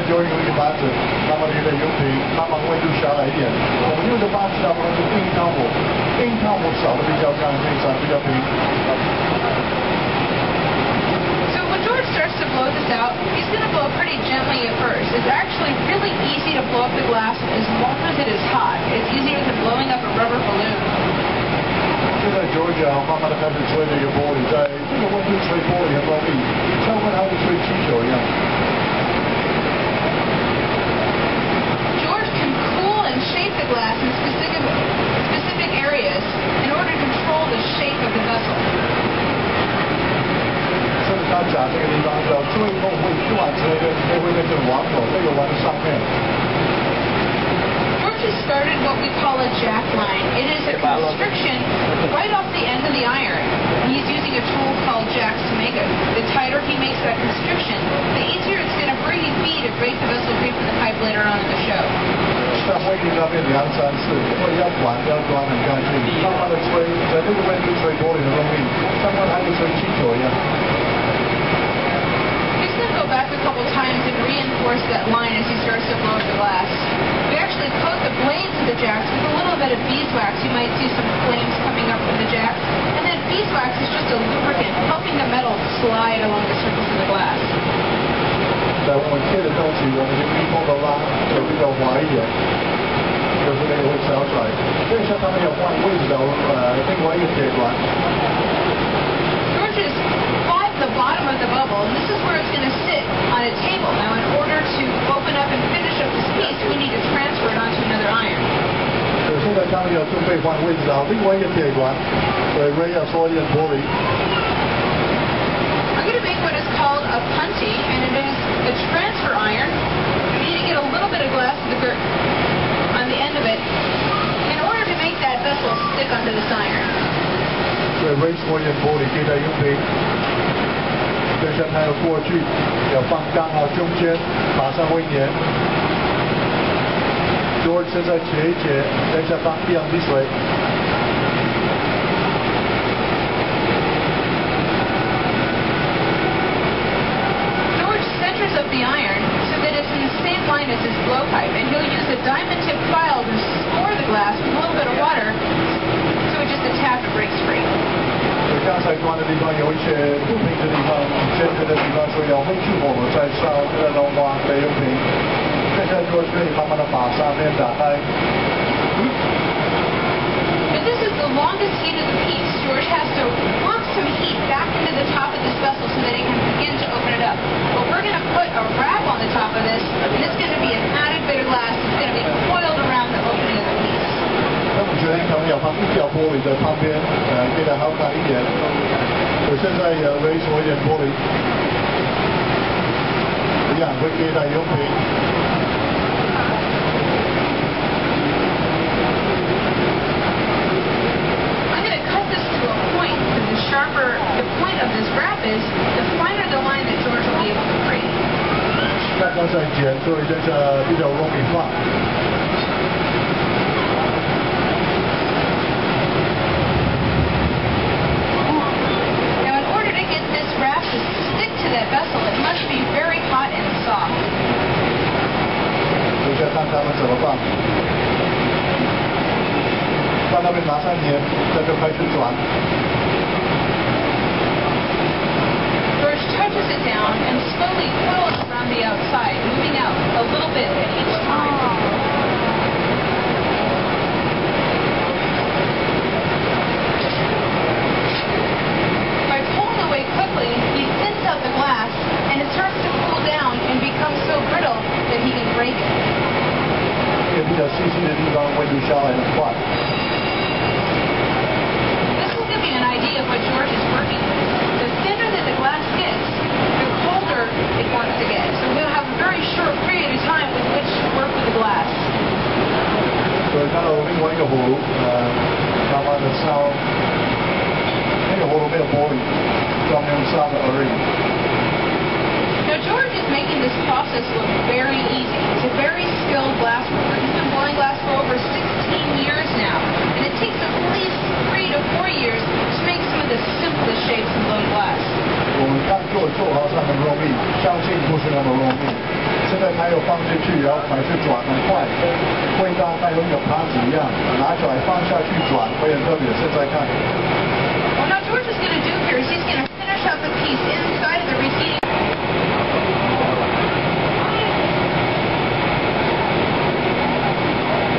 就用一个八字，那么你的油品慢慢温度下来一点。我们用的八字的话是硬汤火，硬汤火烧的比较干，非常比较平。So when George starts to blow this out, he's going to blow pretty gently at first. It's actually really easy to blow up the glass as long as it is hot. It's easier than blowing up a rubber balloon. 现在 George 慢慢的开始吹这个玻璃，在这个温度吹玻璃很容易，像跟他们吹气球一样。George can cool and shape the glass in specific areas in order to control the shape of the vessel. 所以他讲这个地方叫最后会转车跟会变成网口，这个往上面。George has started what we call a jack line. It is a constriction right off the end of the iron. He's using a tool called jacks to make it. The tighter he makes that constriction, the easier it's going to be to break the vessel free from the pipe later on in the show. 在灰地上面2、3次，因为要管很干净，慢慢的吹，在这个温度吹玻璃很容易，像跟他们吹气球一样。He's going to go back a couple times and reinforce that line as he starts to blow up the glass. We actually coat the blades of the jacks with a little bit of beeswax. You might see some flames coming up from the jacks. And then beeswax is just a lubricant, helping the metal slide along the surface of the glass. 在我们贴的东西，我们用密封的拉就比较滑一点，就是那个会烧出来。所以像他们要换位置的另外一个铁管。George has applied the bottom of the bubble, and this is where it's going to sit on a table. Now, in order to open up and finish up this piece, we need to transfer it onto another iron. 现在他们要准备换位置啊，另外一个铁管，对 ，Ray 要说一点玻璃。I'm going to make what is called a punty, and it is a transfer iron. You need to get a little bit of glass on the end of it in order to make that vessel stick onto this iron. 对 ，Ray 说一点玻璃给它用平。就像它要过去，要放刚好中间，马上会粘。George 现在切一切，等一下放一样的水。George centers up the iron so that it's in the same line as his blow pipe, and he'll use a diamond tip file to score the glass with a little bit of water so it just a tap it breaks free. 刚才关的地方有一些不平的地方、尖的地方，所以要回去火再烧那种瓦给用平。现在就可以慢慢的把上面打开。And this is the longest heat of the piece. George has to work some heat back into the top of this vessel so that he can begin to open it up. But we're going to put a wrap on the top of this, and it's going to be an added bit of glass that's going to be coiled around the opening of the piece. 那我觉得可能要放一条玻璃在旁边，给它好看一点。我现在也微缩一点玻璃，一样会给它用平。I'm going to cut this to a point, because the sharper the point of this wrap is, the finer the line that George will be able to free. 那刚才剪，所以这是比较容易放。That vessel, it must be very hot and soft. 等一下看他们怎么放。放那边马上粘，这就开始转。George touches it down and slowly coils around the outside, moving out a little bit at each time. By pulling away quickly, he thins out the glass, and it starts to cool down and become so brittle that he can break it. 这个比较细的地方温度下来很快。This will give you an idea of what George is working with. The thinner that the glass gets, the colder it wants to get. So we'll have a very short period of time with which to work with the glass. 所以看到另外一个火炉，慢慢的烧。那个火炉没有玻璃，专门烧的而已。Now George is making this process look very easy. He's a very skilled glass worker. He's been blowing glass for over 16 years now, and it takes at least 3 to 4 years to make some of the simplest shapes in blown glass. 我们看做好像很容易，相信不是那么容易。现在它又放进去，然后还是转很快，会大概有一个盘子一样，拿出来放下去转，会很特别。现在看。What now George is going to do here is he's going to finish up the piece inside of the reheating.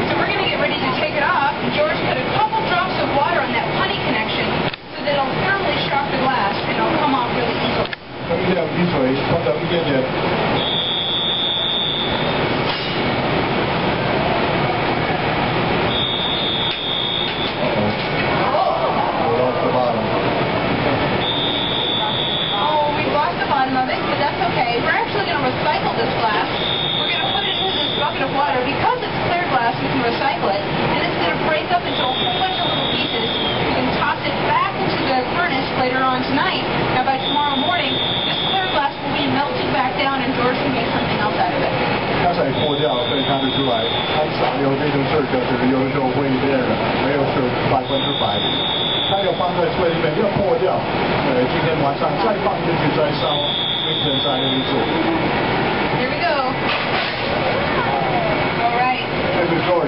So we're going to get ready to take it off. George put a couple drops of water on that putty connection so that it'll firmly shock the glass and it'll come off really easily. 有一点滴水，碰到一点点。Recycle this glass. We're going to put it into this bucket of water. Because it's clear glass, we can recycle it, and it's going to break up into a whole bunch of little pieces. We can toss it back into the furnace later on tonight. Now by tomorrow morning, this clear glass will be melted back down, and George can make something else out of it. 刚才破掉，可以看得出来，它撒有这种事，就是有的时候会这样的，没有是100%。它要放在水里面要破掉，今天晚上再放进去再烧，明天再用做。Here we go. All right. This is George.